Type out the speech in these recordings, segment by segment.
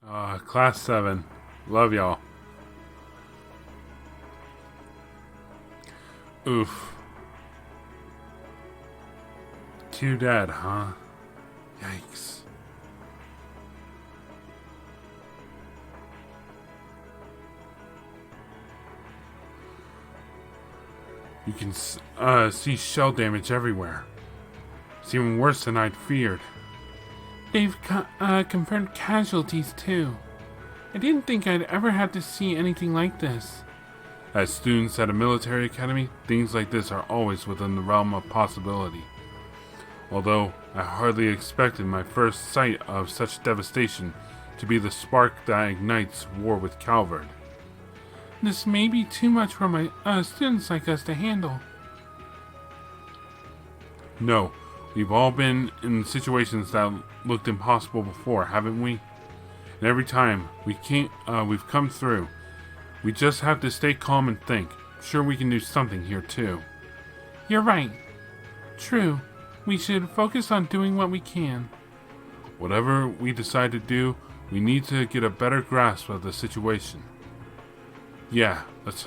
Class 7. Love y'all. Oof. 2 dead, huh? Yikes. You can see shell damage everywhere. It's even worse than I'd feared. They've confirmed casualties too. I didn't think I'd ever have to see anything like this. As students at a military academy, things like this are always within the realm of possibility. Although I hardly expected my first sight of such devastation to be the spark that ignites war with Calvard. This may be too much for my students like us to handle. No, we've all been in situations that looked impossible before, haven't we? And every time we've come through. We just have to stay calm and think. I'm sure we can do something here too. You're right. True. We should focus on doing what we can. Whatever we decide to do, we need to get a better grasp of the situation. Yeah, let's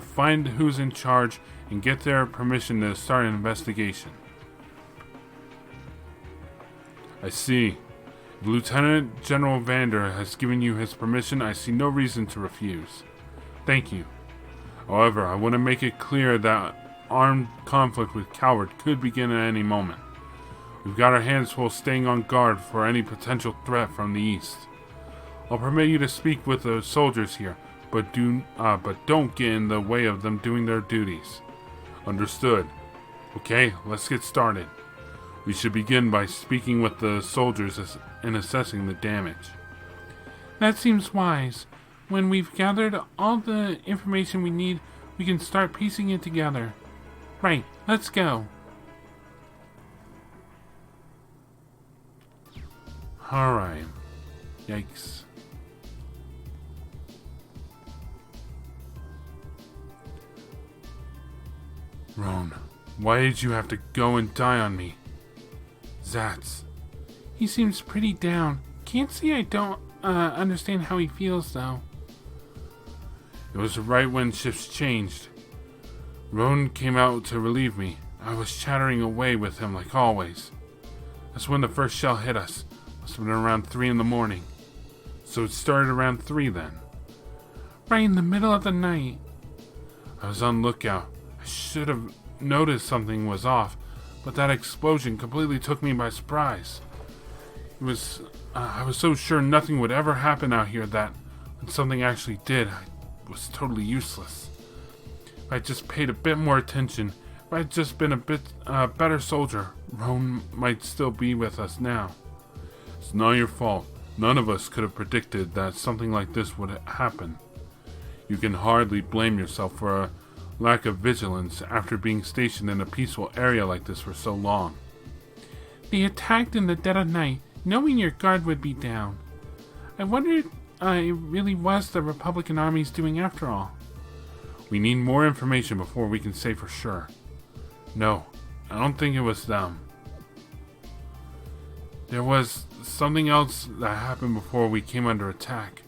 find who's in charge and get their permission to start an investigation. I see. If Lieutenant General Vander has given you his permission, I see no reason to refuse. Thank you. However, I want to make it clear that armed conflict with Calvard could begin at any moment. We've got our hands full staying on guard for any potential threat from the east. I'll permit you to speak with the soldiers here, but don't get in the way of them doing their duties. Understood. Okay, let's get started. We should begin by speaking with the soldiers and assessing the damage. That seems wise. When we've gathered all the information we need, we can start piecing it together. Right, let's go. Alright. Yikes. Roan, why did you have to go and die on me? Zats. He seems pretty down. Can't say I don't understand how he feels though. It was right when shifts changed. Roan came out to relieve me. I was chattering away with him like always. That's when the first shell hit us. Must have been around 3 in the morning. So it started around 3 then. Right in the middle of the night. I was on lookout. I should have noticed something was off, but that explosion completely took me by surprise. I was so sure nothing would ever happen out here that when something actually did, I was totally useless. If I'd just paid a bit more attention, if I'd just been a bit better soldier, Roan might still be with us now. It's not your fault. None of us could have predicted that something like this would happen. You can hardly blame yourself for a lack of vigilance after being stationed in a peaceful area like this for so long. They attacked in the dead of night, knowing your guard would be down. I wondered it really was the Republican armies doing after all. We need more information before we can say for sure. No, I don't think it was them. There was something else that happened before we came under attack.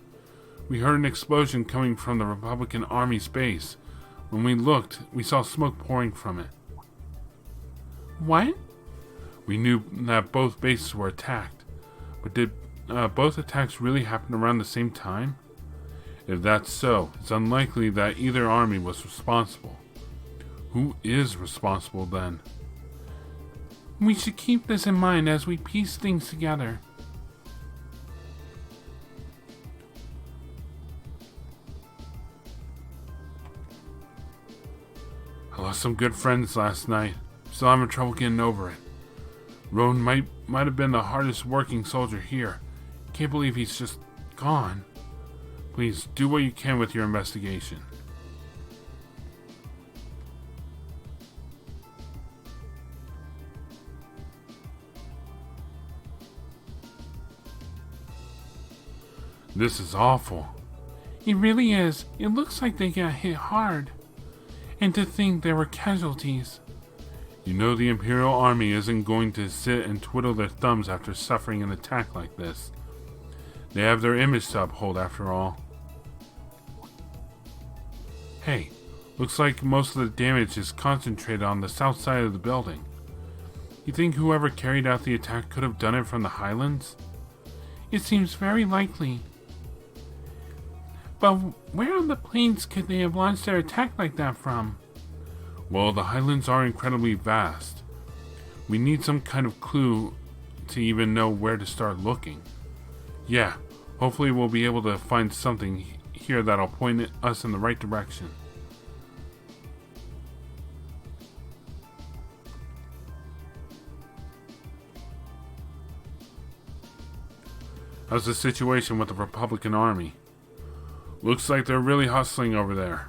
We heard an explosion coming from the Republican Army's base. When we looked, we saw smoke pouring from it. What? We knew that both bases were attacked, but did both attacks really happen around the same time? If that's so, it's unlikely that either army was responsible. Who is responsible then? We should keep this in mind as we piece things together. I lost some good friends last night. Still having trouble getting over it. Roan might have been the hardest working soldier here. Can't believe he's just gone. Please do what you can with your investigation. This is awful. It really is. It looks like they got hit hard. And to think there were casualties. You know the Imperial Army isn't going to sit and twiddle their thumbs after suffering an attack like this. They have their image to uphold after all. Hey, looks like most of the damage is concentrated on the south side of the building. You think whoever carried out the attack could have done it from the highlands? It seems very likely. But where on the plains could they have launched their attack like that from? Well, the highlands are incredibly vast. We need some kind of clue to even know where to start looking. Yeah, hopefully we'll be able to find something here that'll point us in the right direction. How's the situation with the Republican Army? Looks like they're really hustling over there.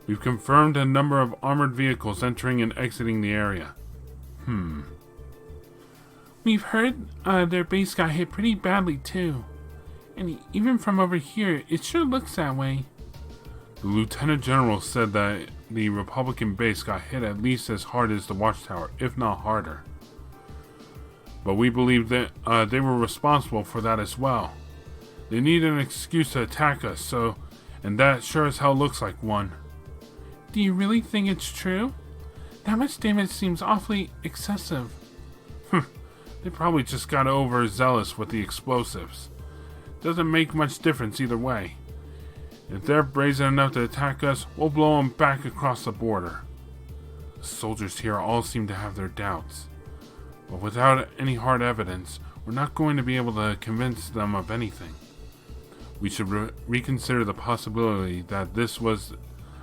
We've confirmed a number of armored vehicles entering and exiting the area. We've heard their base got hit pretty badly too. And even from over here, it sure looks that way. The Lieutenant General said that the Republican base got hit at least as hard as the watchtower, if not harder. But we believe that they were responsible for that as well. They need an excuse to attack us, and that sure as hell looks like one. Do you really think it's true? That much damage seems awfully excessive. They probably just got overzealous with the explosives. Doesn't make much difference either way. If they're brazen enough to attack us, we'll blow them back across the border. The soldiers here all seem to have their doubts. But without any hard evidence, we're not going to be able to convince them of anything. We should reconsider the possibility that this was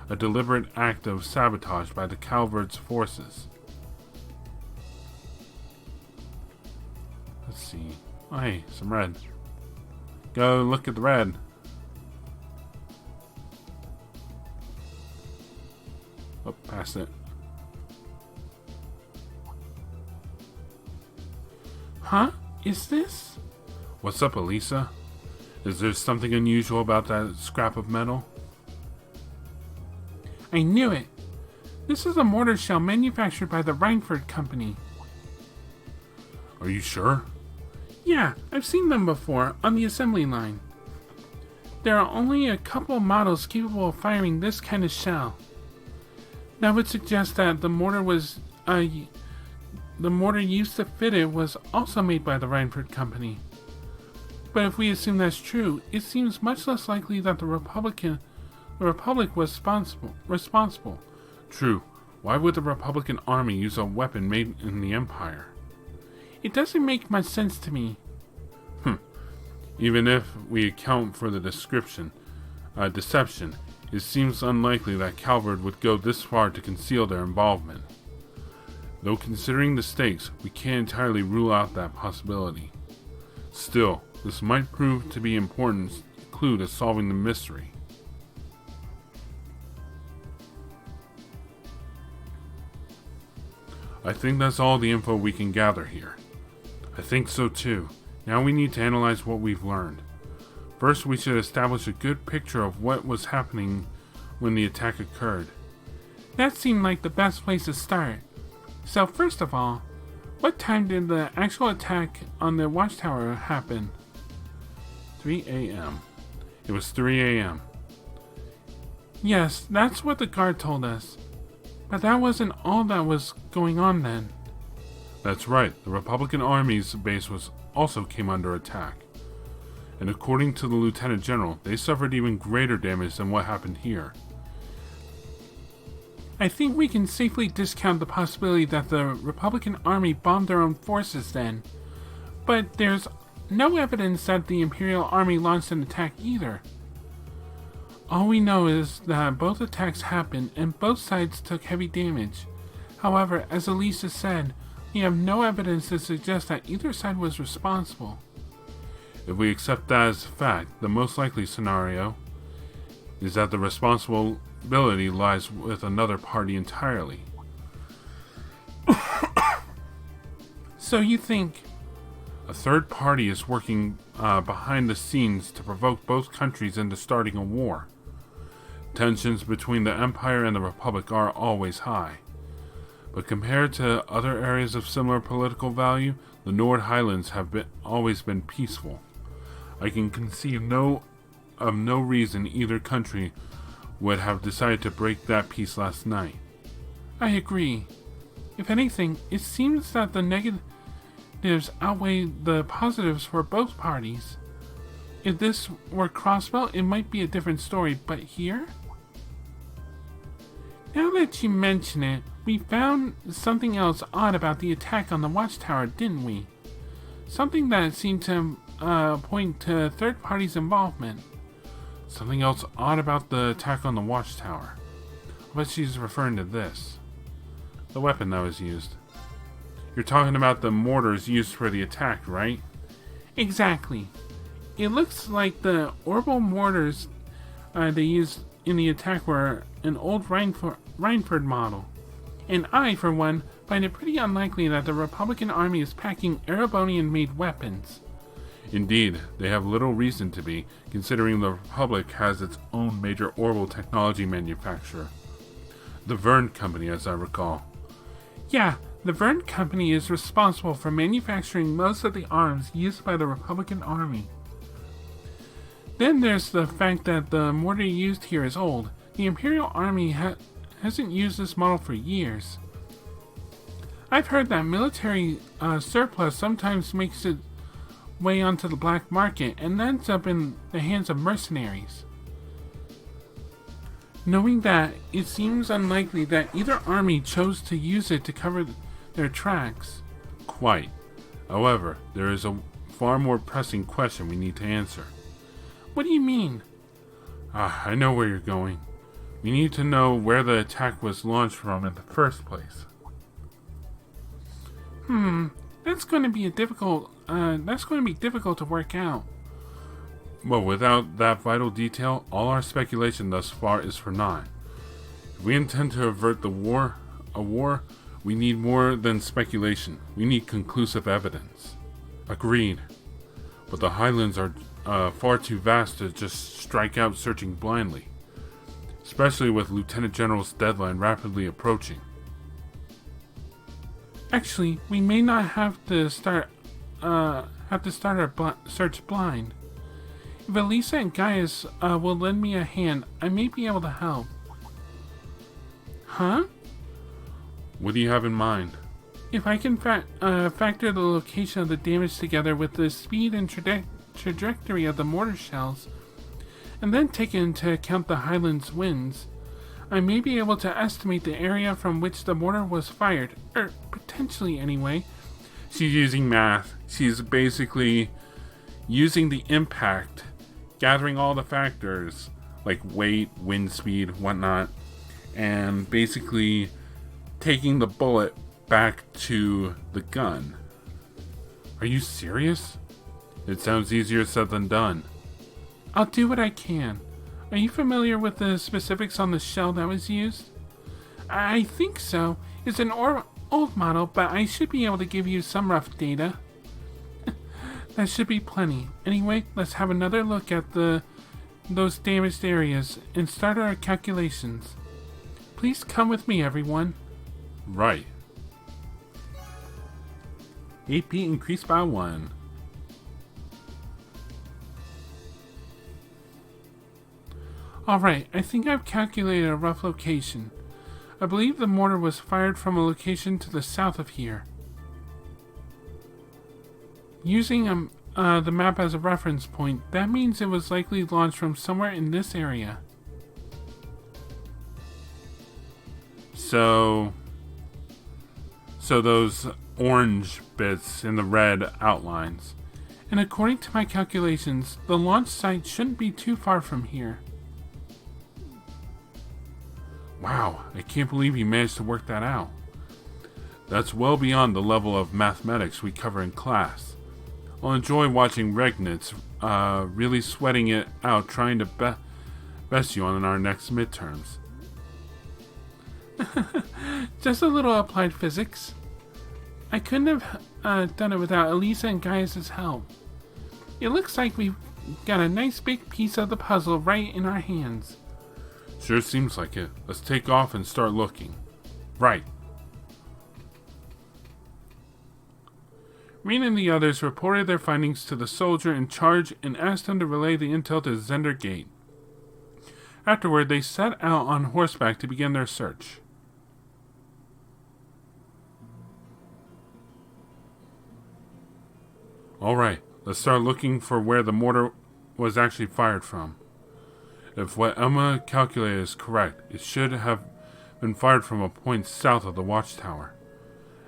a deliberate act of sabotage by the Calvard's forces. Let's see. Oh, hey, some red. Go look at the red. Oh, past it. Huh? Is this? What's up, Elisa? Is there something unusual about that scrap of metal? I knew it. This is a mortar shell manufactured by the Reinford Company. Are you sure? Yeah, I've seen them before on the assembly line. There are only a couple models capable of firing this kind of shell. That would suggest that the mortar used to fit it was also made by the Reinford Company. But if we assume that's true, it seems much less likely that the Republic was responsible. True. Why would the Republican Army use a weapon made in the Empire? It doesn't make much sense to me. Even if we account for the deception, it seems unlikely that Calvard would go this far to conceal their involvement. Though considering the stakes, we can't entirely rule out that possibility. Still, this might prove to be an important clue to solving the mystery. I think that's all the info we can gather here. I think so too. Now we need to analyze what we've learned. First, we should establish a good picture of what was happening when the attack occurred. That seemed like the best place to start. So first of all, what time did the actual attack on the watchtower happen? 3 a.m. It was 3 a.m. Yes, that's what the guard told us. But that wasn't all that was going on then. That's right. The Republican Army's base also came under attack. And according to the Lieutenant General, they suffered even greater damage than what happened here. I think we can safely discount the possibility that the Republican Army bombed their own forces then. But there's no evidence that the Imperial Army launched an attack either. All we know is that both attacks happened and both sides took heavy damage. However, as Elisa said, we have no evidence to suggest that either side was responsible. If we accept that as fact, the most likely scenario is that the responsibility lies with another party entirely. So you think a third party is working behind the scenes to provoke both countries into starting a war? Tensions between the Empire and the Republic are always high. But compared to other areas of similar political value, the Nord Highlands have always been peaceful. I can conceive no reason either country would have decided to break that peace last night. I agree. If anything, it seems that the negatives outweigh the positives for both parties. If this were Crossbelt, it might be a different story, but here? Now that you mention it, we found something else odd about the attack on the watchtower, didn't we? Something that seemed to point to third parties' involvement. Something else odd about the attack on the watchtower. I bet she's referring to this. The weapon that was used. You're talking about the mortars used for the attack, right? Exactly. It looks like the orbital mortars they used in the attack were an old Reinford model. And I, for one, find it pretty unlikely that the Republican Army is packing Erebonian-made weapons. Indeed, they have little reason to be, considering the Republic has its own major orbital technology manufacturer. The Verne Company, as I recall. Yeah, the Verne Company is responsible for manufacturing most of the arms used by the Republican Army. Then there's the fact that the mortar used here is old. The Imperial Army hasn't used this model for years. I've heard that military surplus sometimes makes its way onto the black market and ends up in the hands of mercenaries. Knowing that, it seems unlikely that either army chose to use it to cover their tracks. Quite. However, there is a far more pressing question we need to answer. What do you mean? I know where you're going. We need to know where the attack was launched from in the first place. That's going to be difficult to work out. Well, without that vital detail, all our speculation thus far is for naught. If we intend to avert a war, we need more than speculation. We need conclusive evidence. Agreed. But the Highlands are far too vast to just strike out searching blindly, especially with Lieutenant General's deadline rapidly approaching. Actually, we may not have to start our search blind. If Elisa and Gaius will lend me a hand, I may be able to help. Huh? What do you have in mind? If I can factor the location of the damage together with the speed and trajectory of the mortar shells, and then take into account the Highlands winds, I may be able to estimate the area from which the mortar was fired, or potentially anyway. She's using math. She's basically using the impact, gathering all the factors, like weight, wind speed, whatnot, and basically taking the bullet back to the gun. Are you serious? It sounds easier said than done. I'll do what I can. Are you familiar with the specifics on the shell that was used? I think so. It's an old model, but I should be able to give you some rough data. That should be plenty. Anyway, let's have another look at those damaged areas and start our calculations. Please come with me, everyone. Right. AP increased by 1. Alright, I think I've calculated a rough location. I believe the mortar was fired from a location to the south of here. Using the map as a reference point, that means it was likely launched from somewhere in this area. So those orange bits in the red outlines. And according to my calculations, the launch site shouldn't be too far from here. Wow, I can't believe you managed to work that out. That's well beyond the level of mathematics we cover in class. I'll enjoy watching Regnitz really sweating it out trying to best you on our next midterms. Just a little applied physics. I couldn't have done it without Elisa and Gaius' help. It looks like we've got a nice big piece of the puzzle right in our hands. Sure seems like it. Let's take off and start looking. Right. Rean and the others reported their findings to the soldier in charge and asked him to relay the intel to Zender Gate. Afterward, they set out on horseback to begin their search. Alright, let's start looking for where the mortar was actually fired from. If what Emma calculated is correct, it should have been fired from a point south of the watchtower.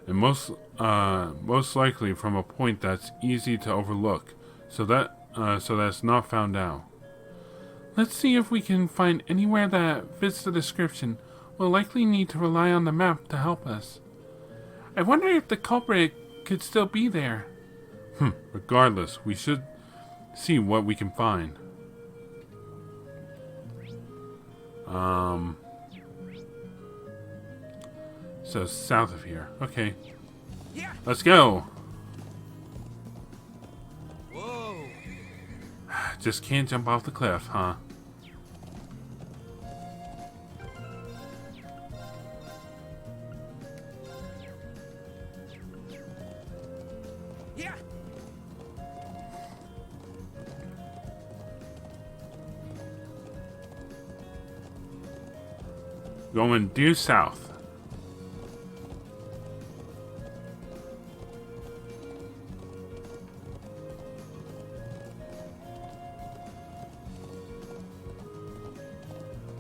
And most likely from a point that's easy to overlook, so that's not found out. Let's see if we can find anywhere that fits the description. We'll likely need to rely on the map to help us. I wonder if the culprit could still be there. Regardless, we should see what we can find. So south of here. Okay. Yeah. Let's go. Whoa. Just can't jump off the cliff, huh? Yeah. Going due south.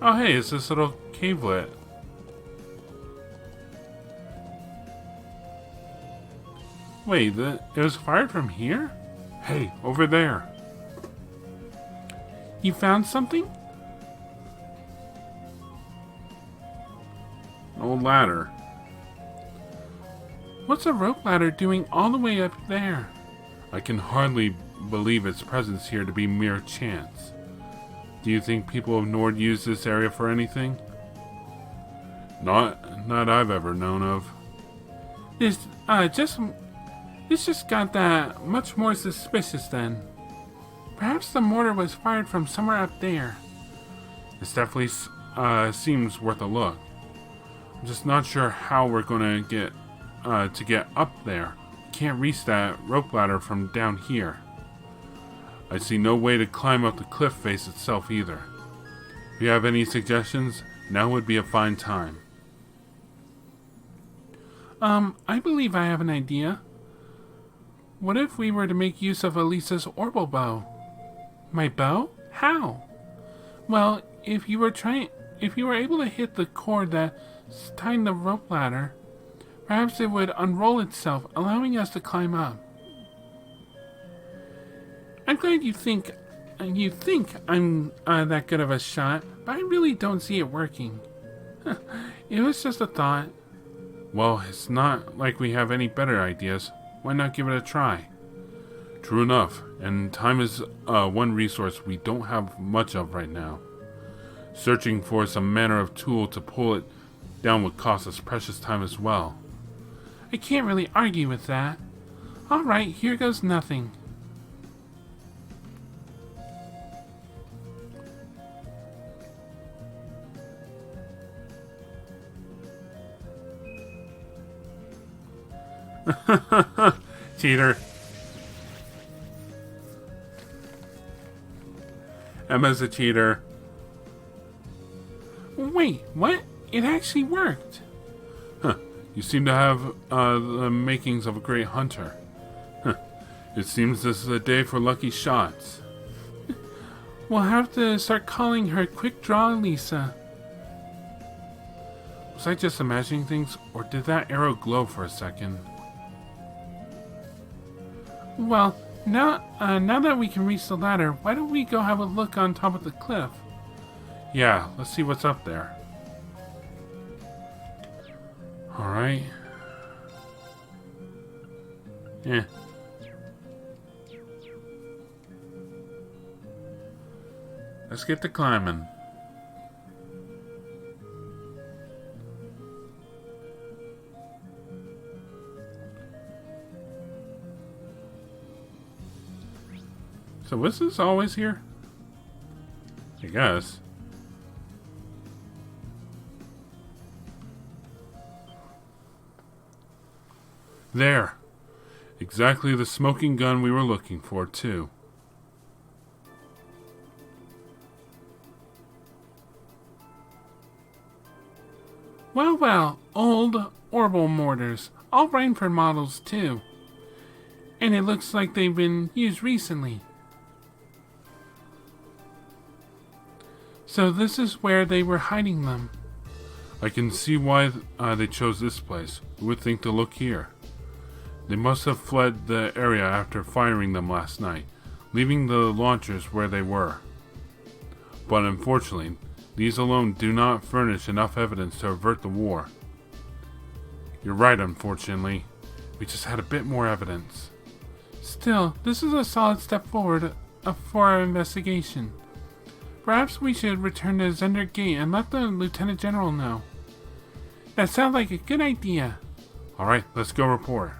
Oh hey, it's this little cavelet. Wait, it was fired from here? Hey, over there. You found something? An old ladder. What's a rope ladder doing all the way up there? I can hardly believe its presence here to be mere chance. Do you think people of Nord use this area for anything? Not I've ever known of. This just got that much more suspicious then. Perhaps the mortar was fired from somewhere up there. This definitely seems worth a look. I'm just not sure how we're gonna get up there. Can't reach that rope ladder from down here. I see no way to climb up the cliff face itself either. If you have any suggestions, now would be a fine time. I believe I have an idea. What if we were to make use of Elisa's orbital bow? My bow? How? Well, if you were able to hit the cord that's tying the rope ladder, perhaps it would unroll itself, allowing us to climb up. I'm glad you think I'm that good of a shot, but I really don't see it working. It was just a thought. Well, it's not like we have any better ideas. Why not give it a try? True enough, and time is one resource we don't have much of right now. Searching for some manner of tool to pull it down would cost us precious time as well. I can't really argue with that. Alright, here goes nothing. Cheater. Emma's a cheater. Wait, what? It actually worked. You seem to have the makings of a great hunter. It seems this is a day for lucky shots. We'll have to start calling her Quick Draw Lisa. Was I just imagining things, or did that arrow glow for a second? Well, now that we can reach the ladder, why don't we go have a look on top of the cliff? Yeah, let's see what's up there. Alright. Yeah. Let's get to climbing. So was this always here? I guess. There. Exactly the smoking gun we were looking for, too. Well, well, old orbital mortars. All Reinford models, too. And it looks like they've been used recently. So this is where they were hiding them. I can see why they chose this place. Who would think to look here? They must have fled the area after firing them last night, leaving the launchers where they were. But unfortunately, these alone do not furnish enough evidence to avert the war. You're right, unfortunately. We just had a bit more evidence. Still, this is a solid step forward for our investigation. Perhaps we should return to Zender Gate and let the Lieutenant General know. That sounds like a good idea. Alright, let's go report.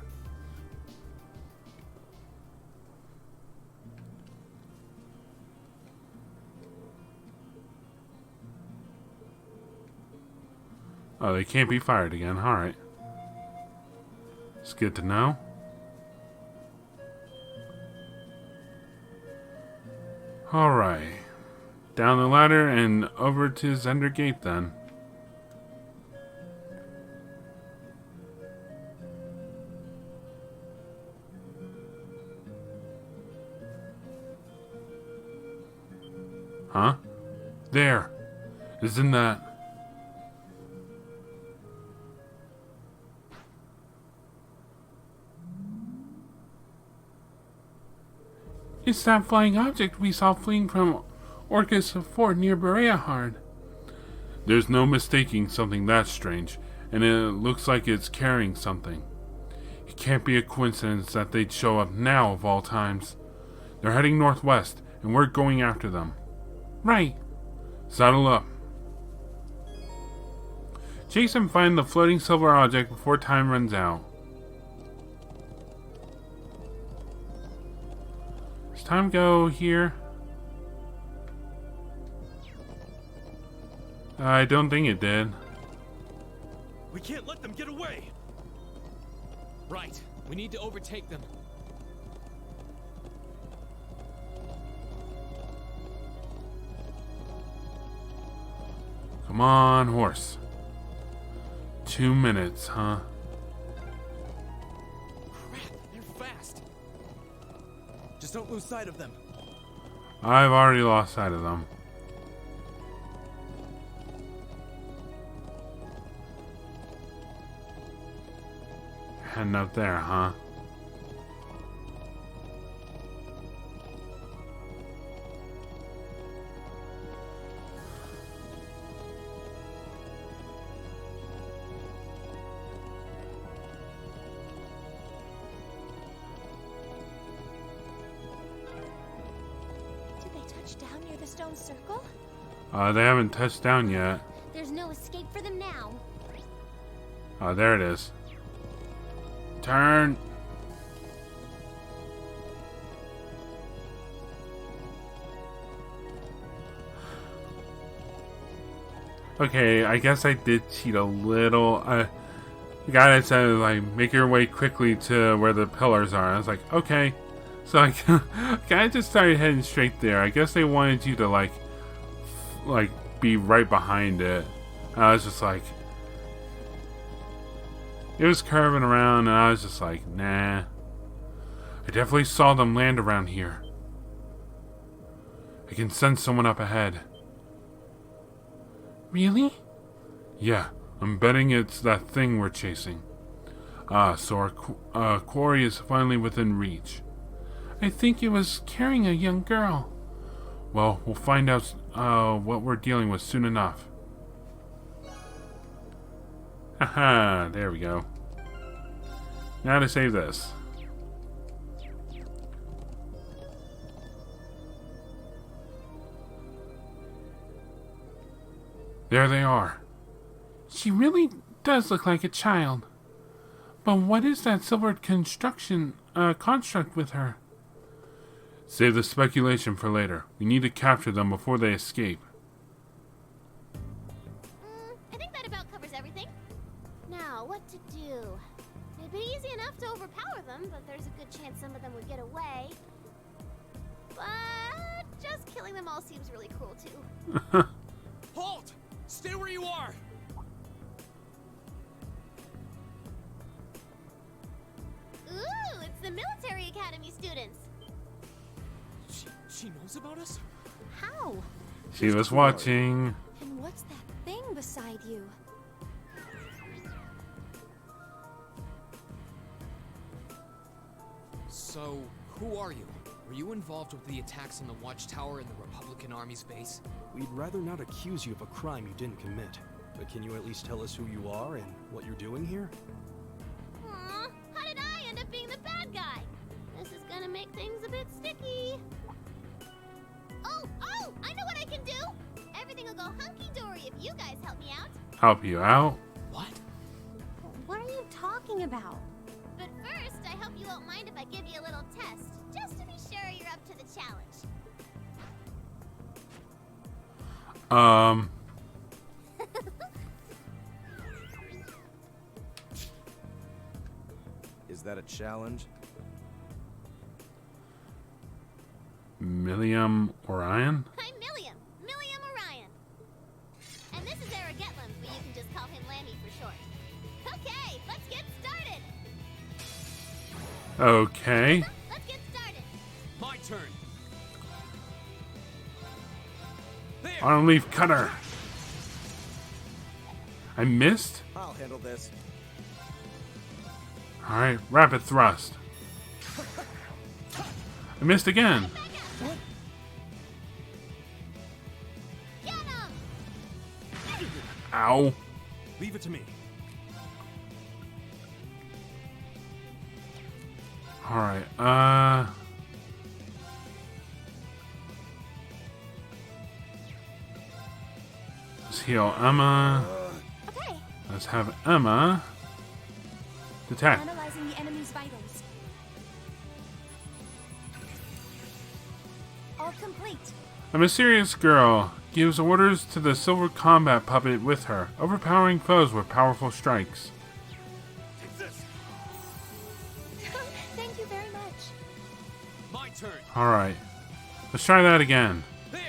Oh, they can't be fired again. Alright. It's good to know. Alright. Down the ladder and over to Zender Gate then. Huh? There. Isn't that... It's that flying object we saw fleeing from Orcus Fort near Bareahard. There's no mistaking something that strange, and it looks like it's carrying something. It can't be a coincidence that they'd show up now of all times. They're heading northwest, and we're going after them. Right. Saddle up. Chase and find the floating silver object before time runs out. Does time go here? I don't think it did. We can't let them get away. Right. We need to overtake them. Come on, horse. 2 minutes, huh? Crap, they're fast. Just don't lose sight of them. I've already lost sight of them. Heading up there, huh? Did they touch down near the stone circle? They haven't touched down yet. There's no escape for them now. There it is. Turn. Okay, I guess I did cheat a little. The guy that said, like, make your way quickly to where the pillars are. I was like, okay. So I kind of just started heading straight there. I guess they wanted you to, like, be right behind it. And I was just like... It was curving around, and I was just like, nah. I definitely saw them land around here. I can sense someone up ahead. Really? Yeah, I'm betting it's that thing we're chasing. So our quarry is finally within reach. I think it was carrying a young girl. Well, we'll find out what we're dealing with soon enough. Haha, there we go. Now to save this. There they are. She really does look like a child. But what is that silver construct with her? Save the speculation for later. We need to capture them before they escape. I think that about covers everything. Now, what to do? It'd be easy enough to overpower them. them, but there's a good chance some of them would get away. But just killing them all seems really cruel too. Halt! Stay where you are! Ooh, it's the military academy students. She knows about us? How? She was watching. And what's that thing beside you? So, who are you? Were you involved with the attacks on the watchtower in the Republican Army's base? We'd rather not accuse you of a crime you didn't commit. But can you at least tell us who you are and what you're doing here? Aw, how did I end up being the bad guy? This is gonna make things a bit sticky. Oh, I know what I can do! Everything will go hunky-dory if you guys help me out. Help you out? What? What are you talking about? But first, I hope you won't mind if I give you a little test, just to be sure you're up to the challenge. Is that a challenge? Milliam Orion? I'm Milliam Orion. And this is Eric Getlam, but you can just call him Lammy for short. Okay, let's get started! Okay. Let's get started! My turn! There! Arm leaf cutter. I missed? I'll handle this. Alright, rapid thrust. I missed again. Back up! Get him! Ow. Leave it to me. Alright, let's heal Emma. Okay, Let's have Emma detect. analyzing the enemy's vitals. All complete. A mysterious girl gives orders to the silver combat puppet with her, overpowering foes with powerful strikes. Take this. Thank you very much. My turn! Alright, let's try that again. There!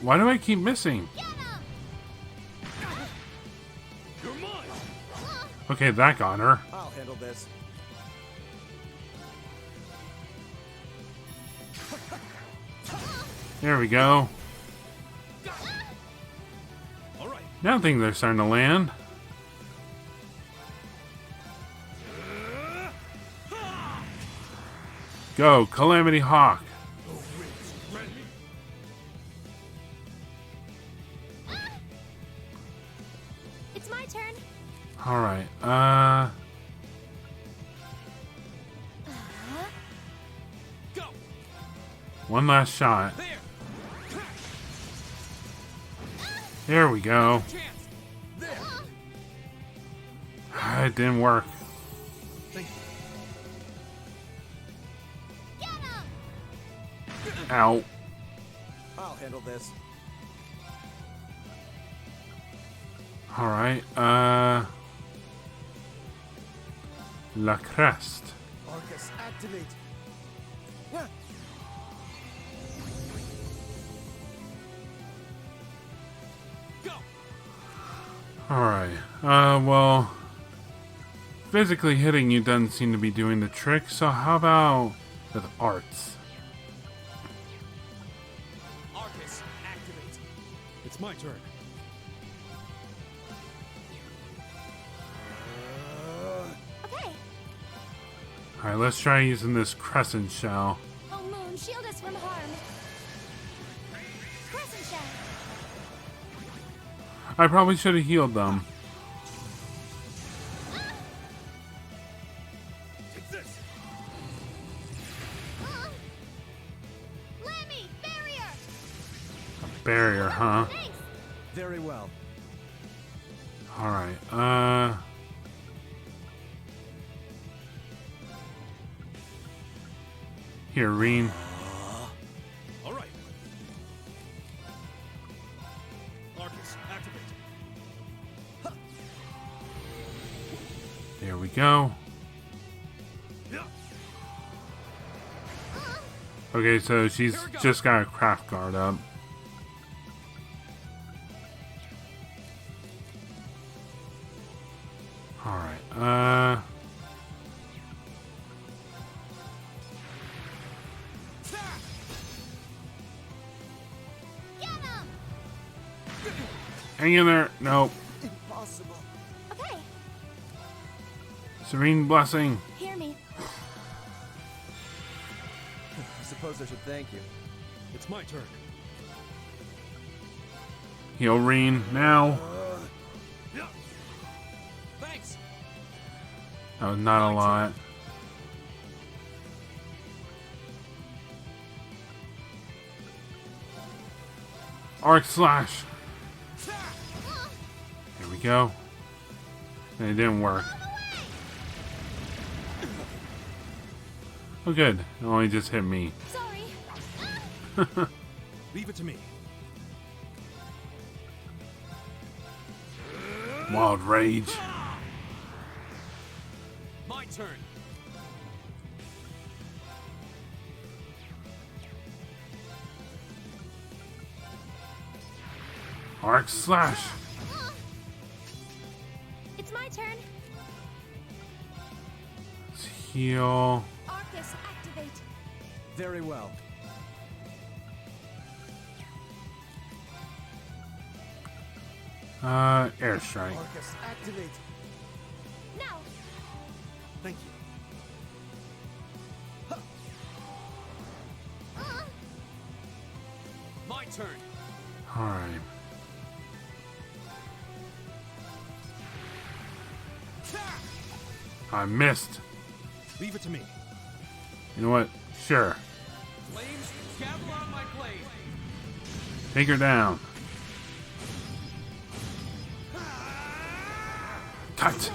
Why do I keep missing? Get him! You're mine. Okay, that got her. I'll handle this. There we go. All right. Now things are starting to land. Go, Calamity Hawk. It's my turn. Alright, Go! one last shot. There! There we go. Chance! There! It didn't work. Thank you. Get him! Ow. I'll handle this. Alright, La Crest. Arcus, activate. Ah, Go! Alright, well, physically hitting you doesn't seem to be doing the trick, so how about with arts? Arcus, activate! It's my turn. Okay. Alright, let's try using this crescent shell. Oh, Moon, shield us from harm. Crescent shell. I probably should have healed them. Take this. Lammy, barrier. Barrier, huh? Thanks. Very well. Alright, here, Reen. All right. Arcus, activate. go. Okay, so she's just got a craft guard up. Alright, Get him! hang in there. Nope. Impossible. Okay, Serene blessing. hear me. I suppose I should thank you. It's my turn. Heal Reen now. Thanks. That was not a lot. Arc slash. Here we go. And it didn't work. Oh good. It only just hit me. Sorry. Leave it to me. Wild rage. My turn. Arc slash. It's my turn. Let's heal. Arcus, activate. Very well. Airstrike. Marcus, activate. Now. Thank you. My turn. Alright. I missed. Leave it to me. You know what? Sure. Flames, gather on my blade. Take her down. Cut.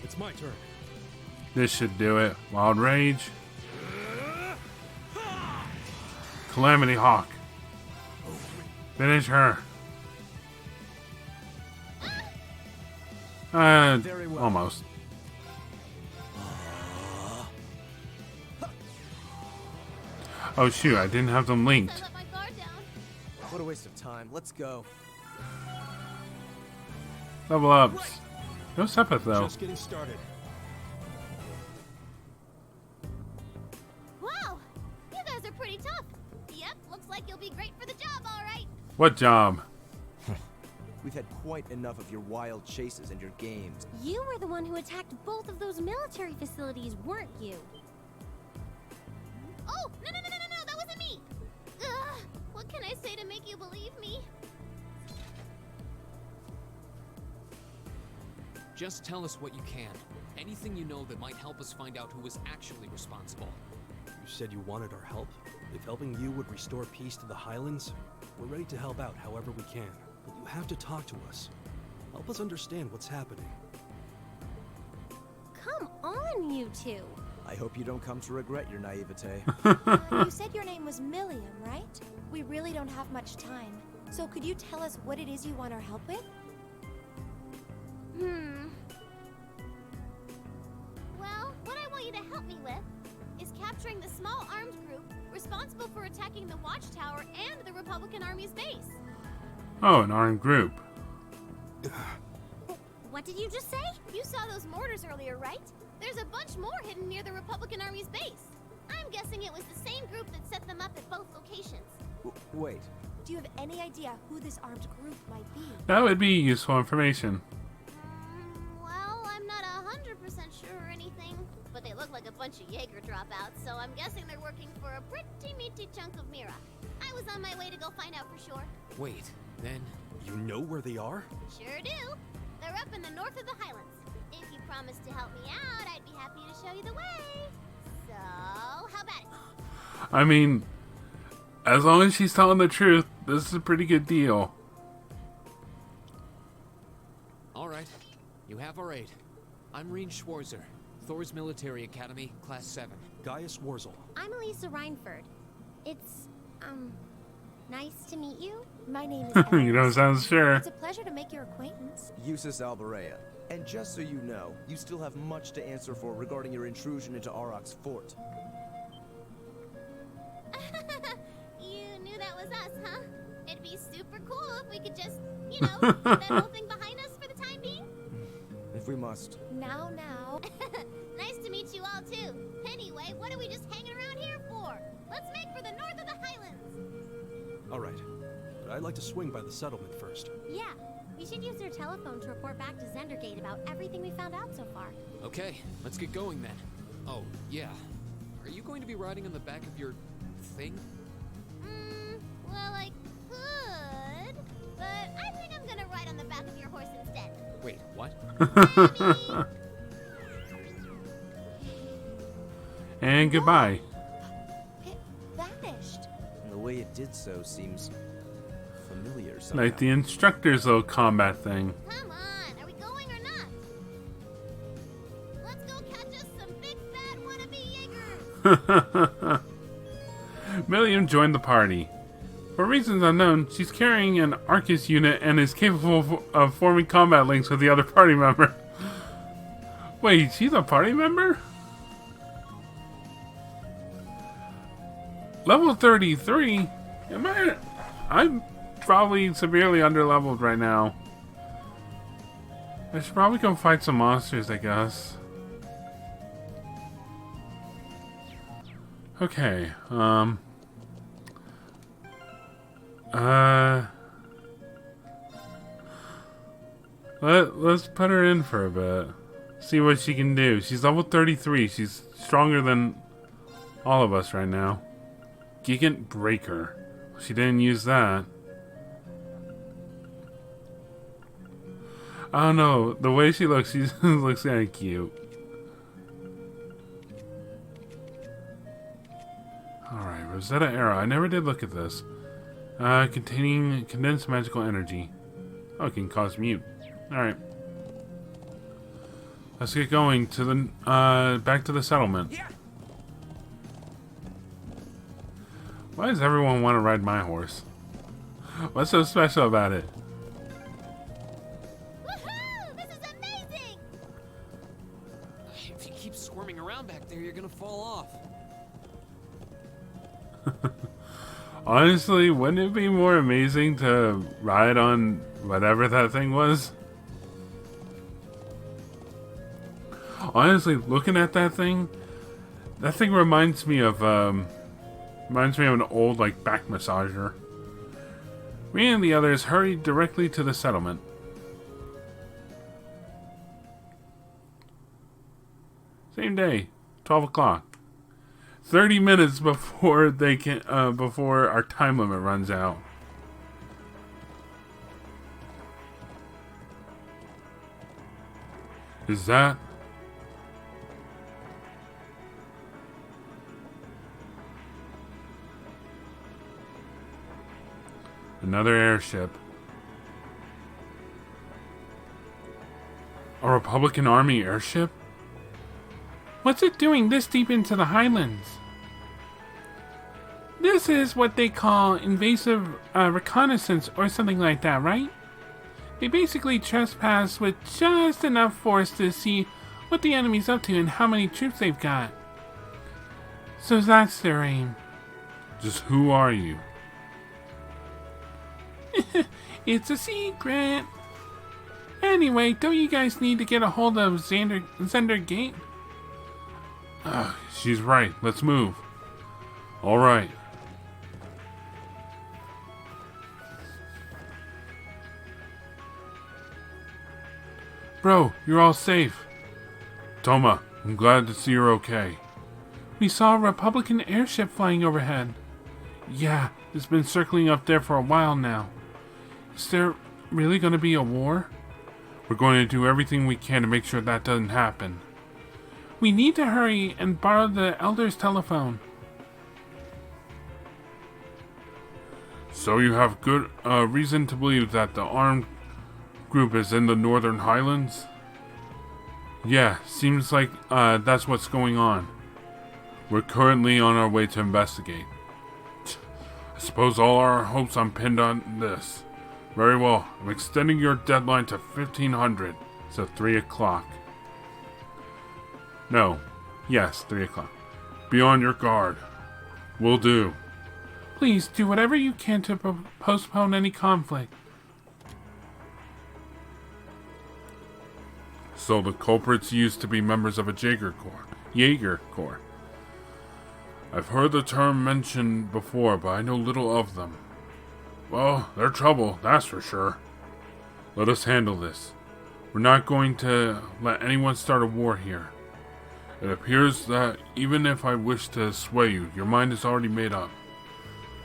It's my turn. This should do it. Wild rage. Calamity Hawk. Finish her. Very well. Almost. Oh shoot, I didn't have them I linked. let my guard down. What a waste of time. Let's go. Level ups. No Sepith though. Just getting started. Wow, you guys are pretty tough. Yep, looks like you'll be great for the job, all right. What job? We've had quite enough of your wild chases and your games. You were the one who attacked both of those military facilities, weren't you? Oh, no, that wasn't me. Ugh, what can I say to make you believe me? Just tell us what you can. Anything you know that might help us find out who was actually responsible. You said you wanted our help? If helping you would restore peace to the Highlands, we're ready to help out however we can. But you have to talk to us. Help us understand what's happening. Come on, you two. I hope you don't come to regret your naivete. You said your name was Milliam, right? We really don't have much time. So could you tell us what it is you want our help with? Well, what I want you to help me with is capturing the small armed group responsible for attacking the watchtower and the Republican Army's base. Oh, an armed group. What did you just say? You saw those mortars earlier, right? There's a bunch more hidden near the Republican Army's base. I'm guessing it was the same group that set them up at both locations. Wait, Do you have any idea who this armed group might be? That would be useful information. Well, I'm not 100% sure or anything, but they look like a bunch of Jaeger dropouts, so I'm guessing they're working for a pretty meaty chunk of Mira. I was on my way to go find out for sure. Wait, then You know where they are? Sure do. They're up in the north of the Highlands. If you promise to help me out, I'd be happy to show you the way. So, how about it? I mean, as long as she's telling the truth, this is a pretty good deal. all right. You have our aid. I'm Reen Schwarzer, Thor's Military Academy, Class 7. Gaius Warzel. I'm Elisa Reinford. It's, nice to meet you. My name is You don't sound sure. It's a pleasure to make your acquaintance. Eustace Alberea. And just so you know, you still have much to answer for regarding your intrusion into Auroch's fort. You knew that was us, huh? It'd be super cool if we could just, put that whole thing behind us for the time being. If we must. Now. Nice to meet you all, too. Anyway, what are we just hanging around here for? Let's make for the north of the Highlands. All right. But I'd like to swing by the settlement first. Yeah, we should use your telephone to report back to Zendergate about everything we found out so far. Okay, let's get going then. Oh, yeah. Are you going to be riding on the back of your thing? Well, I could, but I think I'm gonna ride on the back of your horse instead. Wait, what? And goodbye. It vanished. And the way it did so seems familiar somehow. Like the instructor's little combat thing. Come on, are we going or not? Let's go catch us some big fat wannabe Jaegers. Milliam joined the party. For reasons unknown, she's carrying an Arcus unit and is capable of forming combat links with the other party member. Wait, she's a party member? Level 33? I'm probably severely underleveled right now. I should probably go fight some monsters, I guess. Okay, let's put her in for a bit. See what she can do. She's level 33. She's stronger than all of us right now. Gigant Breaker. She didn't use that. I don't know. The way she looks, she looks kind of cute. Alright, Rosetta Arrow. I never did look at this. Containing condensed magical energy. Oh, it can cause mute. Alright. Let's get going to the, back to the settlement. Why does everyone want to ride my horse? What's so special about it? Woohoo! This is amazing! If you keep squirming around back there, you're gonna fall off. Honestly, wouldn't it be more amazing to ride on whatever that thing was? Honestly, looking at that thing reminds me of an old, like, back massager. Me and the others hurried directly to the settlement. Same day, 12 o'clock. 30 minutes before they can, before our time limit runs out. Is that? Another airship. A Republican Army airship? What's it doing this deep into the Highlands? This is what they call invasive reconnaissance or something like that, right? They basically trespass with just enough force to see what the enemy's up to and how many troops they've got. So that's their aim. Just who are you? It's a secret. Anyway, don't you guys need to get a hold of Zendergate? She's right. Let's move. All right. Bro, you're all safe. Toma, I'm glad to see you're okay. We saw a Republican airship flying overhead. Yeah, it's been circling up there for a while now. Is there really going to be a war? We're going to do everything we can to make sure that doesn't happen. We need to hurry and borrow the Elder's telephone. So you have good reason to believe that the armed group is in the Northern Highlands? Yeah, seems like that's what's going on. We're currently on our way to investigate. I suppose all our hopes are pinned on this. Very well, I'm extending your deadline to 1500, so 3 o'clock. No. Yes, 3 o'clock. Be on your guard. Will do. Please do whatever you can to postpone any conflict. So the culprits used to be members of a Jaeger Corps. I've heard the term mentioned before, but I know little of them. Well, they're trouble, that's for sure. Let us handle this. We're not going to let anyone start a war here. It appears that even if I wish to sway you, your mind is already made up.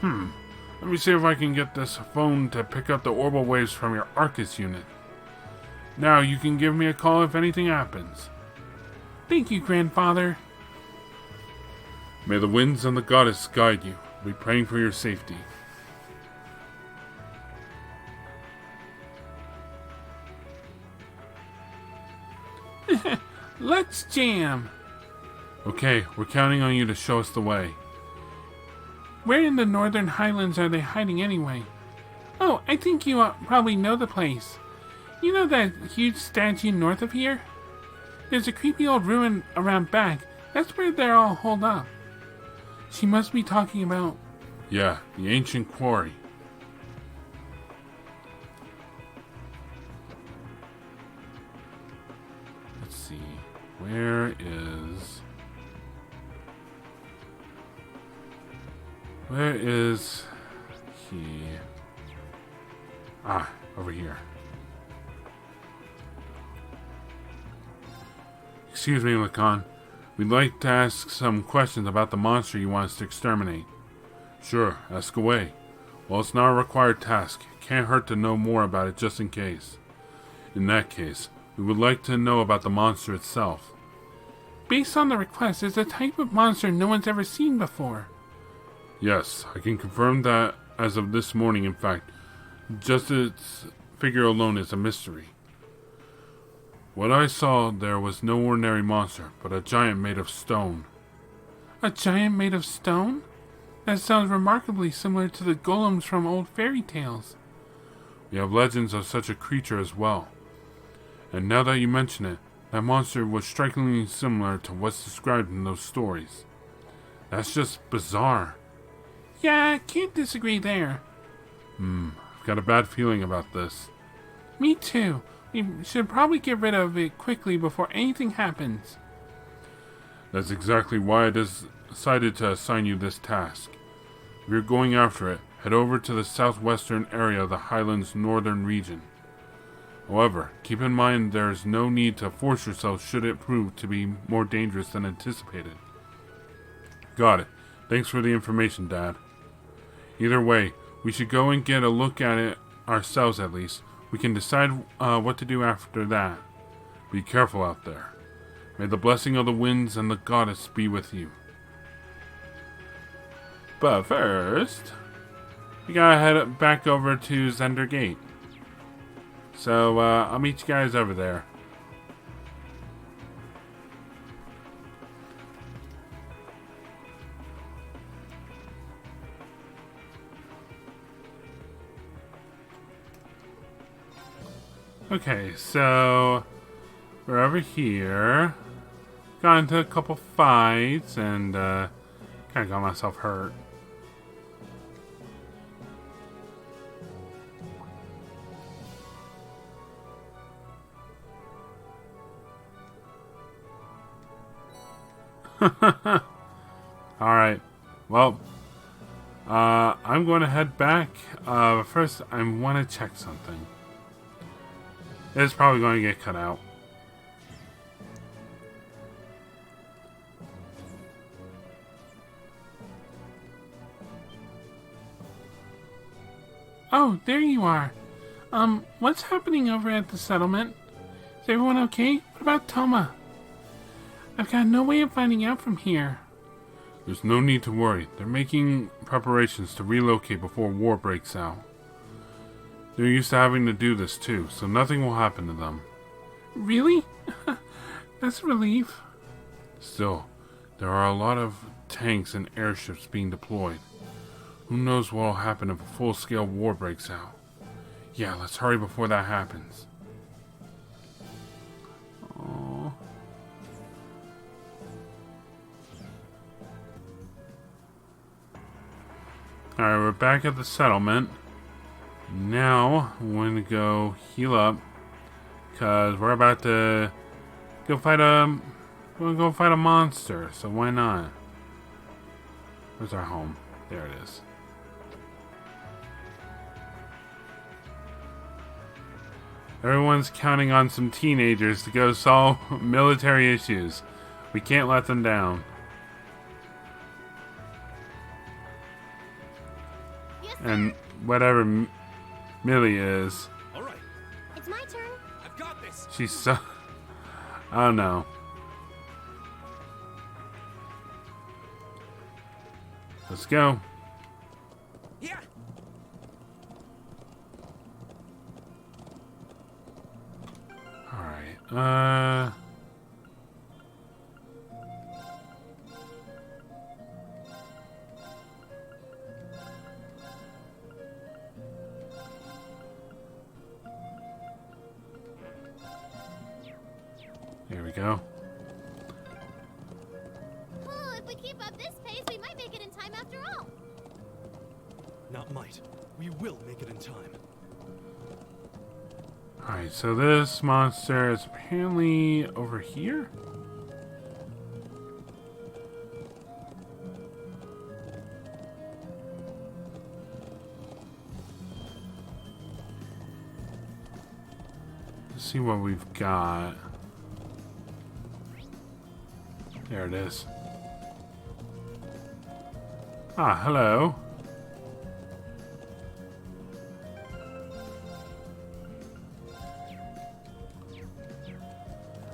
Let me see if I can get this phone to pick up the orbital waves from your Arcus unit. Now you can give me a call if anything happens. Thank you, grandfather. May the winds and the goddess guide you. I'll be praying for your safety. Let's jam. Okay, we're counting on you to show us the way. Where in the Northern Highlands are they hiding anyway? Oh, I think you probably know the place. You know that huge statue north of here? There's a creepy old ruin around back. That's where they're all holed up. She must be talking about... Yeah, the ancient quarry. Let's see. Where is he? Ah, over here. Excuse me, Lacan. We'd like to ask some questions about the monster you want us to exterminate. Sure, ask away. Well, it's not a required task. It can't hurt to know more about it just in case. In that case, we would like to know about the monster itself. Based on the request, it's a type of monster no one's ever seen before. Yes, I can confirm that as of this morning, in fact. Just its figure alone is a mystery. What I saw there was no ordinary monster, but a giant made of stone. A giant made of stone? That sounds remarkably similar to the golems from old fairy tales. We have legends of such a creature as well. And now that you mention it, that monster was strikingly similar to what's described in those stories. That's just bizarre. Yeah, I can't disagree there. I've got a bad feeling about this. Me too. We should probably get rid of it quickly before anything happens. That's exactly why I decided to assign you this task. If you're going after it, head over to the southwestern area of the Highlands northern region. However, keep in mind there's no need to force yourself should it prove to be more dangerous than anticipated. Got it. Thanks for the information, Dad. Either way, we should go and get a look at it ourselves at least. We can decide what to do after that. Be careful out there. May the blessing of the winds and the goddess be with you. But first, we gotta head back over to Zender Gate. So, I'll meet you guys over there. Okay, so we're over here. Got into a couple fights and kind of got myself hurt. Alright, well, I'm going to head back. First, I want to check something. It's probably going to get cut out. Oh, there you are. What's happening over at the settlement? Is everyone okay? What about Toma? I've got no way of finding out from here. There's no need to worry. They're making preparations to relocate before war breaks out. They're used to having to do this too, so nothing will happen to them. Really? That's a relief. Still, there are a lot of tanks and airships being deployed. Who knows what'll happen if a full-scale war breaks out. Yeah, let's hurry before that happens. Oh. Alright, we're back at the settlement. Now, I'm going to go heal up. Because we're about to go fight a... We're going to go fight a monster, so why not? Where's our home? There it is. Everyone's counting on some teenagers to go solve military issues. We can't let them down. Yes, And whatever Millie is, All right, it's my turn. I've got this. she's so... I don't know. Let's go. Yeah. Alright, there we go. Oh, if we keep up this pace, we might make it in time after all. Not might. We will make it in time. Alright, so this monster is apparently over here? Let's see what we've got. There it is. Ah, hello.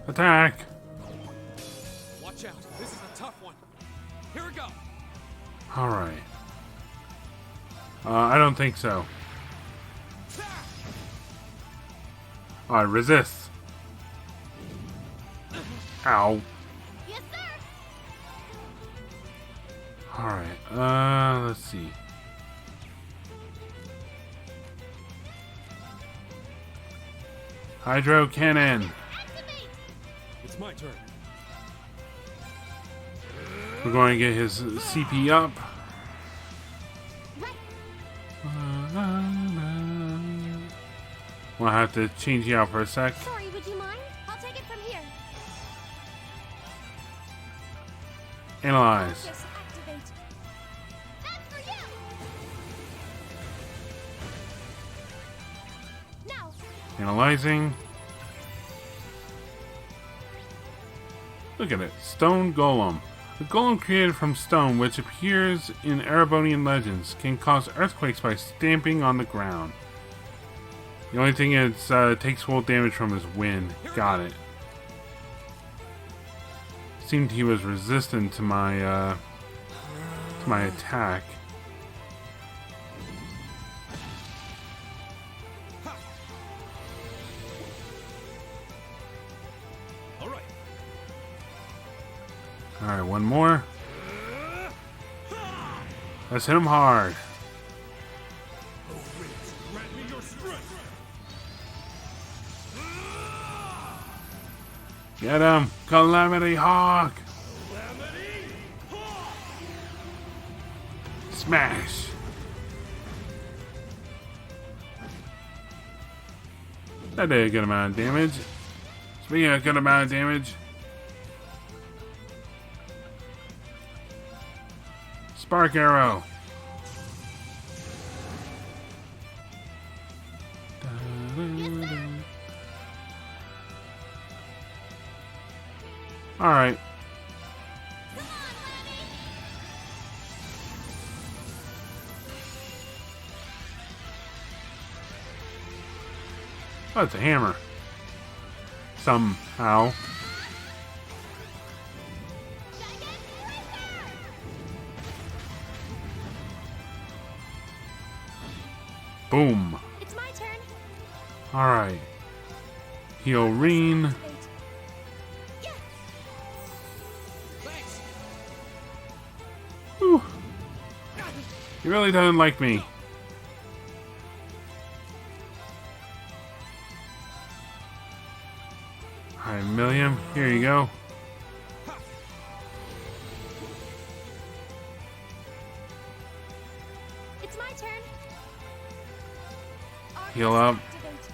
Attack! Watch out. This is a tough one. Here we go. Alright. I don't think so. Alright, resist. Ow. Yes, sir. Alright, let's see. Hydro cannon. Activate. It's my turn. We're going to get his CP up. Right. We'll have to change you out for a sec. Sorry, would you mind? I'll take it from here. Analyze. Focus, activate. That's for you. Now. Analyzing. Look at it. Stone Golem. A golem created from stone, which appears in Erebonian legends, can cause earthquakes by stamping on the ground. The only thing it takes full damage from is wind. Got it. Seemed he was resistant to my attack. All right. Alright, one more. Let's hit him hard. Grant me your strength. Get him! Calamity Hawk! Smash! That did a good amount of damage. Speaking of a good amount of damage, Spark Arrow! Alright. Oh, it's a hammer. Somehow. Boom. It's my turn. Alright. Heal Reen. Activate. Yeah. Thanks. Whew. He really doesn't like me. Alright, Milliam, here you go. It's my turn. Heal up. Activate.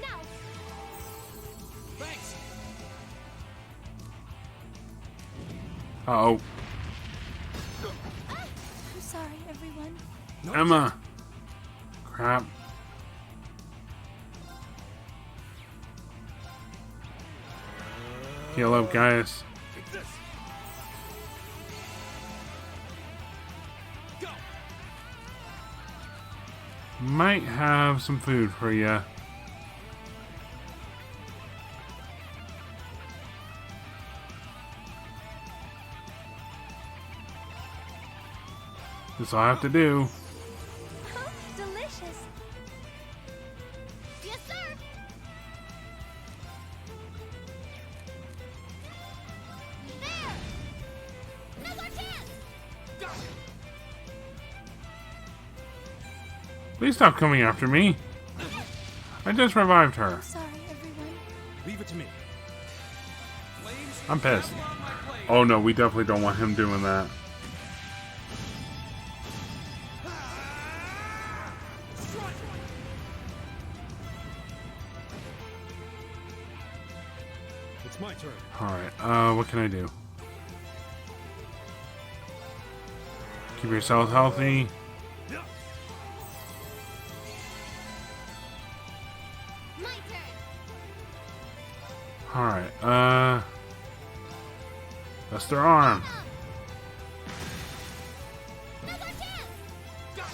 Now. Thanks. Uh-oh. I'm sorry, everyone. Emma. Crap. Heal up, guys. Take this. Go. Might have some food for ya. This all I have to do. Oh, delicious. Yes, sir. There. Now's our chance. Please stop coming after me. I just revived her. Sorry, everyone. Leave it to me. Flames. I'm pissed. travel on my blade. Oh no, we definitely don't want him doing that. Strike. It's my turn. Alright, what can I do? Keep yourself healthy. My turn. Alright, that's their arm. Now's our chance.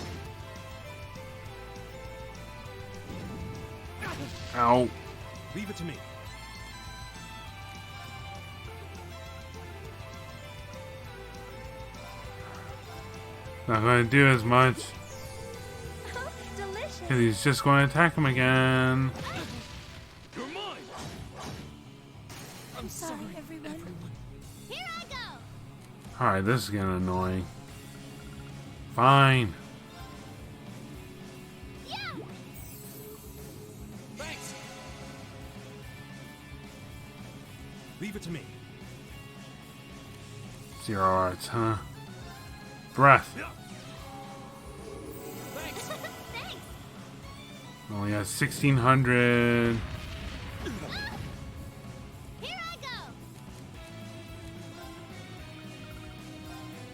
Ow. Leave it to me. Not gonna do as much. Oh, delicious. Because he's just going to attack him again. You're mine. I'm sorry, everyone. Here I go. Alright, this is getting annoying. Fine. Yeah. Thanks. Leave it to me. 0 arts, huh? Breath. Thanks. Thanks. Only has 1600. Here I go.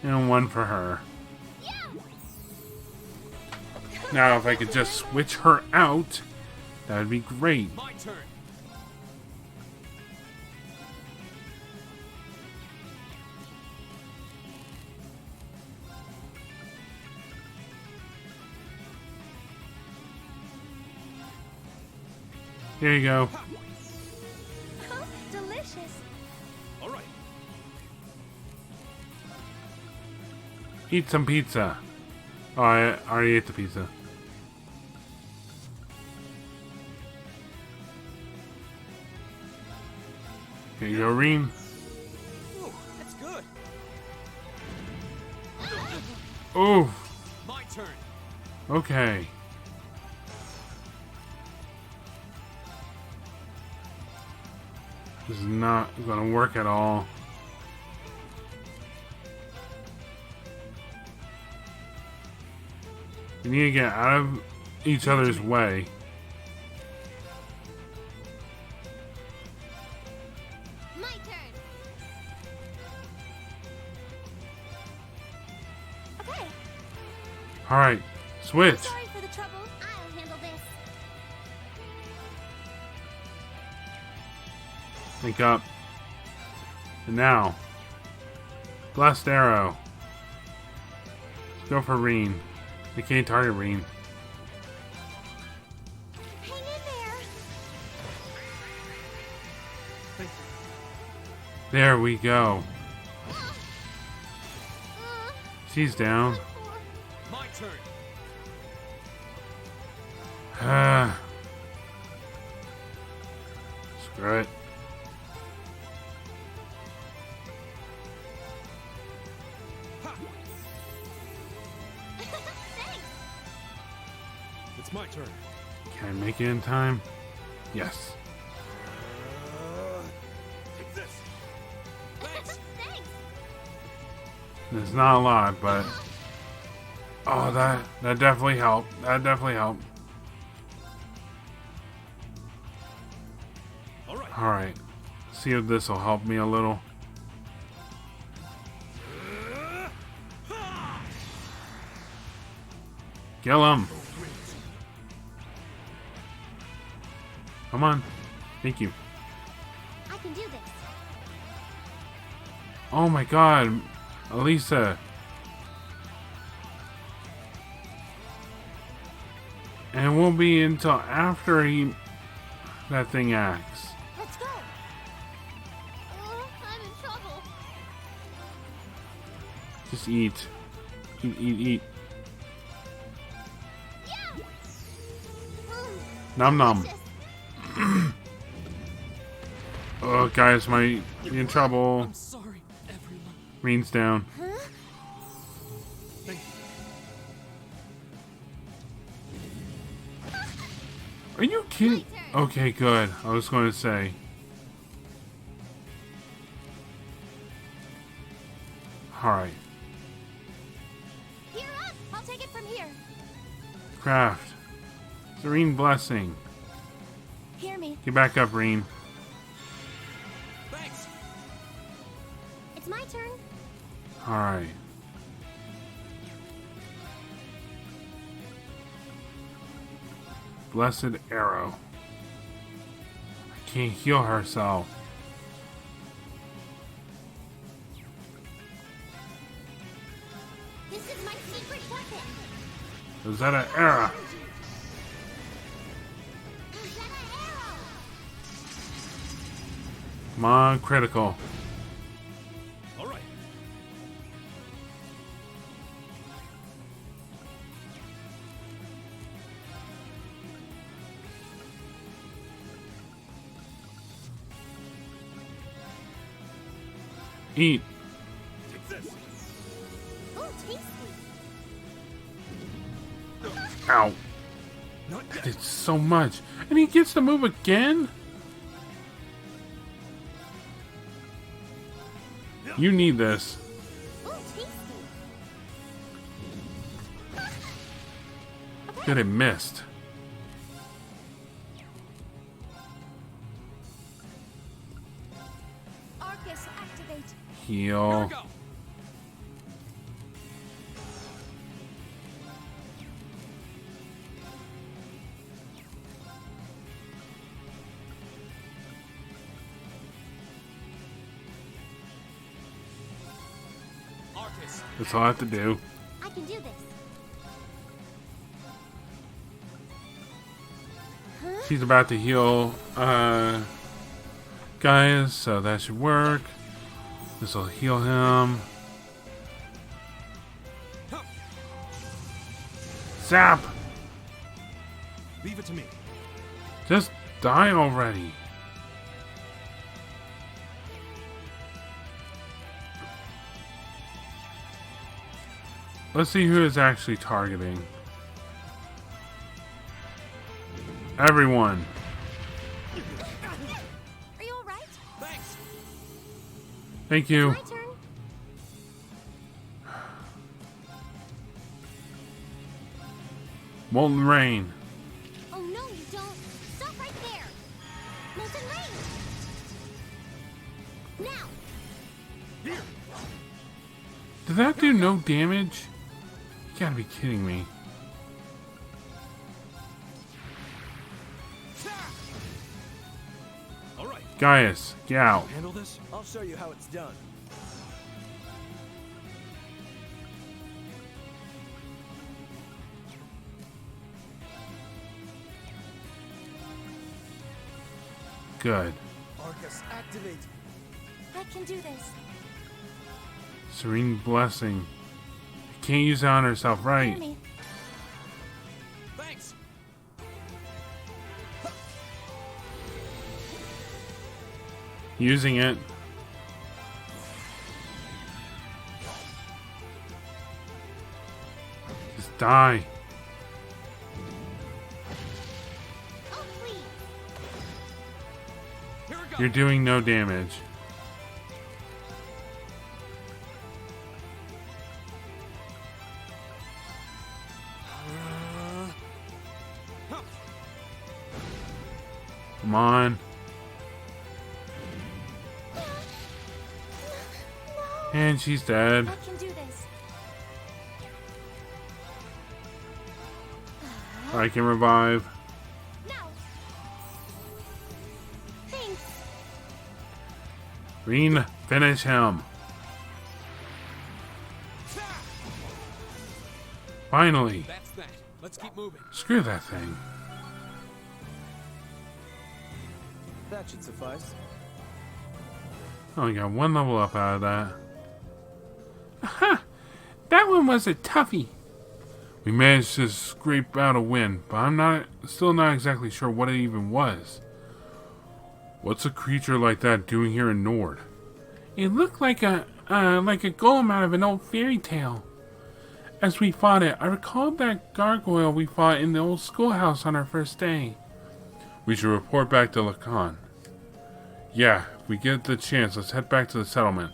And 1 for her. Yeah. Now, if I could just switch her out, that would be great. My turn. Here you go. Oh, delicious. All right. Eat some pizza. Oh, I already ate the pizza. Here you go, Reem. Ooh, that's good. Ooh, My turn. okay. This is not gonna work at all. We need to get out of each other's way. My turn. Okay. Alright, switch. Sorry for the trouble. I'll handle this. Think up. And now. Blast arrow. Let's go for Reen. They can't target Reen. Hang in there. There we go. Uh, She's down. My turn. Screw it. It's my turn. Can I make it in time? Yes. Take this. Thanks. There's not a lot, but oh, that definitely helped. That definitely helped. All right. All right. See if this will help me a little. Kill him. Come on. Thank you. I can do this. Oh my god. Elisa. And it won't be until after that thing acts. Let's go. I'm in trouble. Just eat. Eat. Yeah. Nom nom. Delicious. Oh, guys, might be in trouble. I'm sorry, everyone. Green's down. Thank you. Are you kidding? Okay, good. I was going to say. Alright. Here up! I'll take it from here. Craft. Serene blessing. Hear me. Get back up, Reen. Thanks. It's my turn. Alright. Blessed arrow. I can't heal herself. This is my secret weapon. Is that an arrow? Is that an arrow? Come on, critical. All right. Eat. Take this. Oh, tasty. Ow. Not I yet. did so much. And he gets to move again? You need this. Oh, tasty. Good, it missed. Arcus, activate. Here Heal. we go. Arcus. That's all I have to do. I can do this. She's about to heal guys, so that should work. This will heal him. Zap! Leave it to me. Just die already. Let's see who is actually targeting. Everyone. Are you alright? Thanks. Thank you. My turn. Molten Rain. Oh, no, you don't. Stop right there. Molten rain. Now. Here. Did that do no damage? You gotta be kidding me. All right. Gaius, get out. Handle this. I'll show you how it's done. Good. Arcus, activate. I can do this. Serene Blessing. You can't use it on herself, Hear right? me. Thanks. Using it. Just die. You're doing no damage. Come on. And she's dead. I can do this. I can revive. Now. Thanks. Reen, finish him. Finally. That's that. Let's keep moving. Screw that thing. That should suffice. Only got one level up out of that. Aha! That one was a toughie. We managed to scrape out a win, but I'm still not exactly sure what it even was. What's a creature like that doing here in Nord? It looked like a golem out of an old fairy tale. As we fought it, I recalled that gargoyle we fought in the old schoolhouse on our first day. We should report back to Lacan. Yeah, if we get the chance, let's head back to the settlement.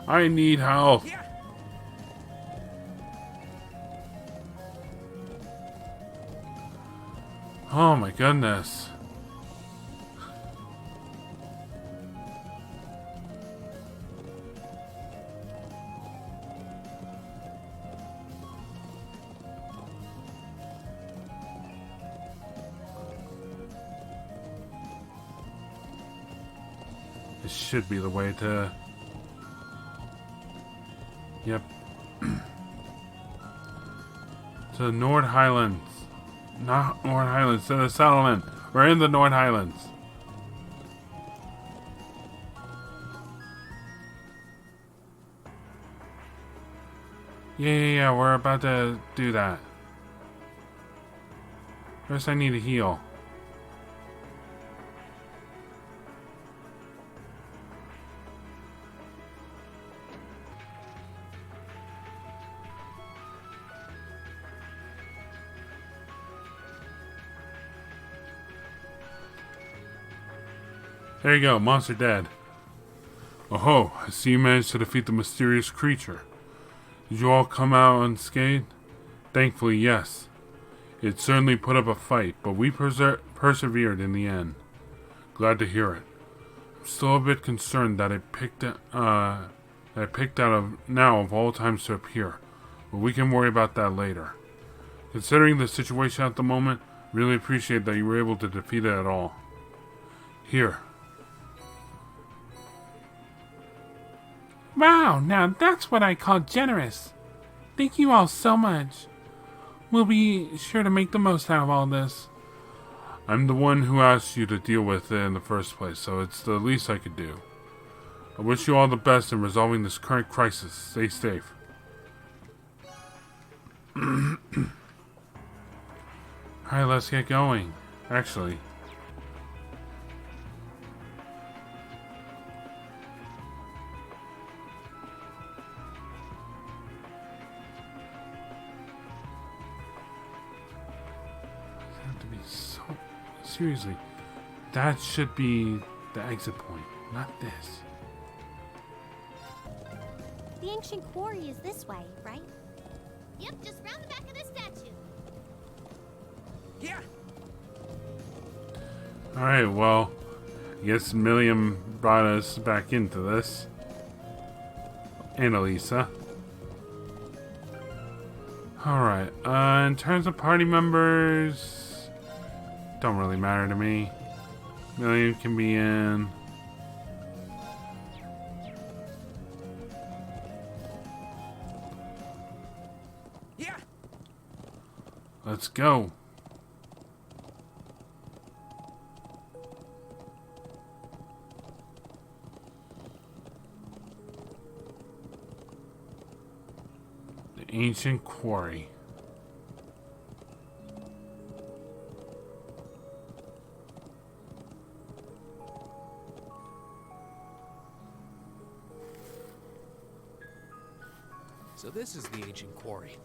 I need help. Oh my goodness. This should be the way to... Yep. To the Nord Highlands. Not Nord Highlands, to the settlement. We're in the Nord Highlands. Yeah, we're about to do that. First I need to heal. There you go, monster dead. Oh ho, I see you managed to defeat the mysterious creature. Did you all come out unscathed? Thankfully, yes. It certainly put up a fight, but we persevered in the end. Glad to hear it. I'm still a bit concerned that I picked out of now of all times to appear, but we can worry about that later. Considering the situation at the moment, really appreciate that you were able to defeat it at all. Here. Wow, now that's what I call generous. Thank you all so much. We'll be sure to make the most out of all this. I'm the one who asked you to deal with it in the first place, so it's the least I could do. I wish you all the best in resolving this current crisis. Stay safe. Alright, let's get going. Actually. Seriously, that should be the exit point, not this. The ancient quarry is this way, right? Yep, just round the back of this statue. Yeah. Alright, well, I guess Milliam brought us back into this. And Elisa. Alright, in terms of party members... Don't really matter to me. Milliam can be in. Yeah. Let's go. The ancient quarry. So this is the ancient quarry.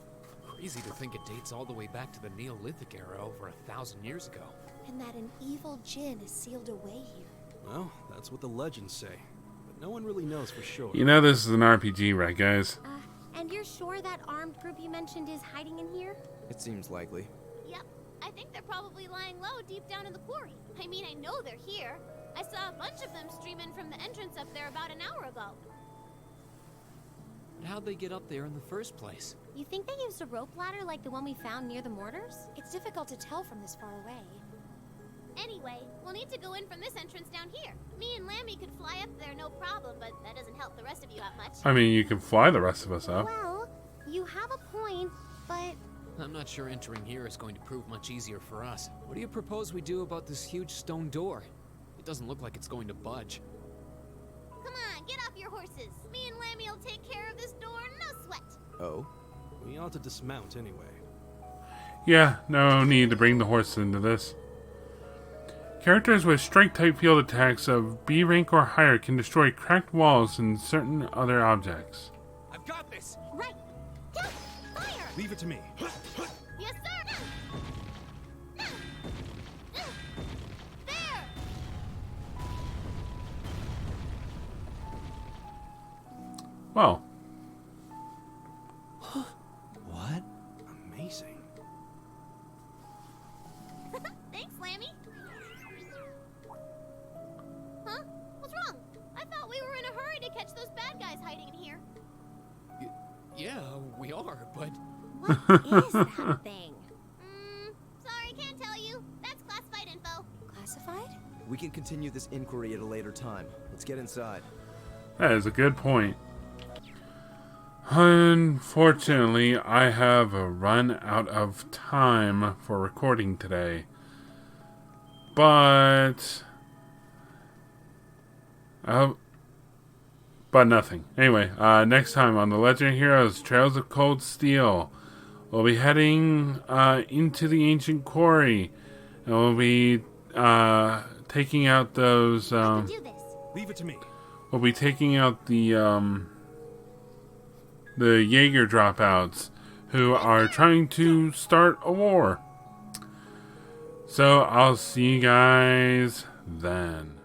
Crazy to think it dates all the way back to the Neolithic era over 1,000 years ago. And that an evil djinn is sealed away here. Well, that's what the legends say. But no one really knows for sure. You know this is an RPG, right, guys? And you're sure that armed group you mentioned is hiding in here? It seems likely. Yep. I think they're probably lying low deep down in the quarry. I mean, I know they're here. I saw a bunch of them stream in from the entrance up there about an hour ago. How'd they get up there in the first place? You think they used a rope ladder like the one we found near the mortars? It's difficult to tell from this far away. Anyway, we'll need to go in from this entrance down here. Me and Lammy could fly up there no problem, but that doesn't help the rest of you out much. I mean, you can fly the rest of us up. Well, you have a point, but... I'm not sure entering here is going to prove much easier for us. What do you propose we do about this huge stone door? It doesn't look like it's going to budge. Come on, get off your horses. Me and Lammy will take care of this door, no sweat. Oh? We ought to dismount anyway. Yeah, no need to bring the horse into this. Characters with strike-type field attacks of B rank or higher can destroy cracked walls and certain other objects. I've got this! Right. Go! Fire! Leave it to me. Yes, sir! There! Well, What? Amazing. Thanks, Lammy. Huh? What's wrong? I thought we were in a hurry to catch those bad guys hiding in here. Yeah, we are, but... What is that thing? Sorry, can't tell you. That's classified info. Classified? We can continue this inquiry at a later time. Let's get inside. that is a good point. Unfortunately, I have run out of time for recording today. But nothing. Anyway, next time on The Legend of Heroes Trails of Cold Steel, we'll be heading into the ancient quarry. And we'll be taking out those... I can do this. Leave it to me. we'll be taking out the Jaeger dropouts who are trying to start a war. So I'll see you guys then.